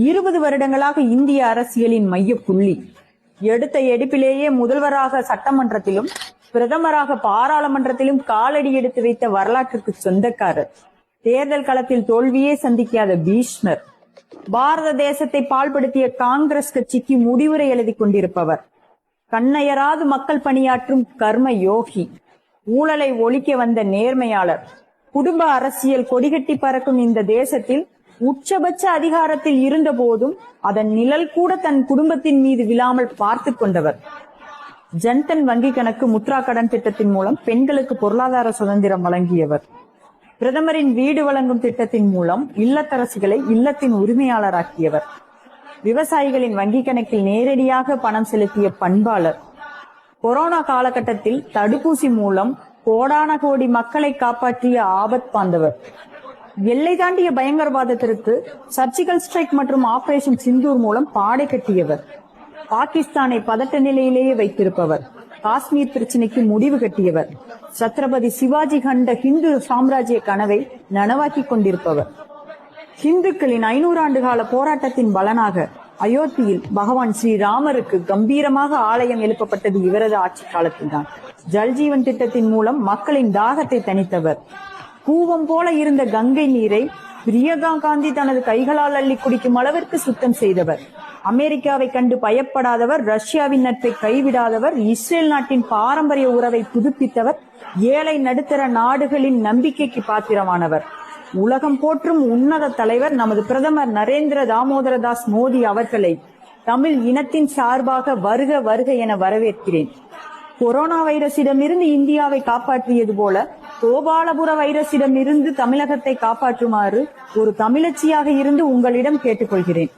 20 வருடங்களாக இந்திய அரசியலின் மையப்புள்ளி. எடுத்த எடுப்பிலேயே முதல்வராக சட்டமன்றத்திலும் பிரதமராக பாராளுமன்றத்திலும் காலடி எடுத்து வைத்த வரலாற்றுக்கு சொந்தக்காரர். தேர்தல் களத்தில் தோல்வியே சந்திக்காத பீஷ்மர். பாரத தேசத்தை பாழ்படுத்திய காங்கிரஸ் கட்சிக்கு முடிவுரை எழுதி கொண்டிருப்பவர். கண்ணையராது மக்கள் பணியாற்றும் கர்ம யோகி. ஊழலை ஒழிக்க வந்த நேர்மையாளர். குடும்ப அரசியல் கொடிகட்டி பறக்கும் இந்த தேசத்தில் உச்சபட்ச அதிகாரத்தில் இருந்த போதும் அதன் நிழல் கூட தன் குடும்பத்தின் மீது விழாமல் பார்த்து கொண்டவர். ஜன்தன் வங்கி கணக்கு முத்ரா கடன் திட்டத்தின் மூலம் பெண்களுக்கு பொருளாதார சுதந்திரம் வழங்கியவர். பிரதமரின் வீடு வழங்கும் திட்டத்தின் மூலம் இல்லத்தரசிகளை இல்லத்தின் உரிமையாளராக்கியவர். விவசாயிகளின் வங்கி கணக்கில் நேரடியாக பணம் செலுத்திய பண்பாளர். கொரோனா காலகட்டத்தில் தடுப்பூசி மூலம் கோடான கோடி மக்களை காப்பாற்றிய ஆபத் பாந்தவர். எல்லை தாண்டிய பயங்கரவாதத்திற்கு சர்ஜிக்கல் ஸ்ட்ரைக் மற்றும் ஆபரேஷன் சிந்தூர் மூலம் பாடை கட்டியவர். பாகிஸ்தானை பதட்ட நிலையிலேயே வைத்திருப்பவர். காஷ்மீர் பிரச்சனைக்கு முடிவு கட்டியவர். சத்ரபதி சிவாஜி கண்ட ஹிந்து சாம்ராஜ்ய கனவை நனவாக்கி கொண்டிருப்பவர். ஹிந்துக்களின் 500 ஆண்டு கால போராட்டத்தின் பலனாக அயோத்தியில் பகவான் ஸ்ரீராமருக்கு கம்பீரமாக ஆலயம் எழுப்பப்பட்டது இவரது ஆட்சி காலத்தில்தான். ஜல்ஜீவன் திட்டத்தின் மூலம் மக்களின் தாகத்தை தணித்தவர். கூவம் போல இருந்த கங்கை நீரை பிரியங்கா காந்தி தனது கைகளால் அள்ளி குடிக்கும் அளவிற்கு சுத்தம் செய்தவர். அமெரிக்காவை கண்டு பயப்படாதவர். ரஷ்யாவின் நட்பை கைவிடாதவர். இஸ்ரேல் நாட்டின் பாரம்பரிய உறவை புதுப்பித்தவர். ஏழை நடுத்தர நாடுகளின் நம்பிக்கைக்கு பாத்திரமானவர். உலகம் போற்றும் உன்னத தலைவர் நமது பிரதமர் நரேந்திர தாமோதரதாஸ் மோடி அவர்களை தமிழ் இனத்தின் சார்பாக வருக வருக என வரவேற்கிறேன். கொரோனா வைரஸிடமிருந்து இந்தியாவை காப்பாற்றியது போல கோபாலபுர வைரஸிடமிருந்து தமிழகத்தை காப்பாற்றுமாறு ஒரு தமிழச்சியாக இருந்து உங்களிடம் கேட்டுக்கொள்கிறேன்.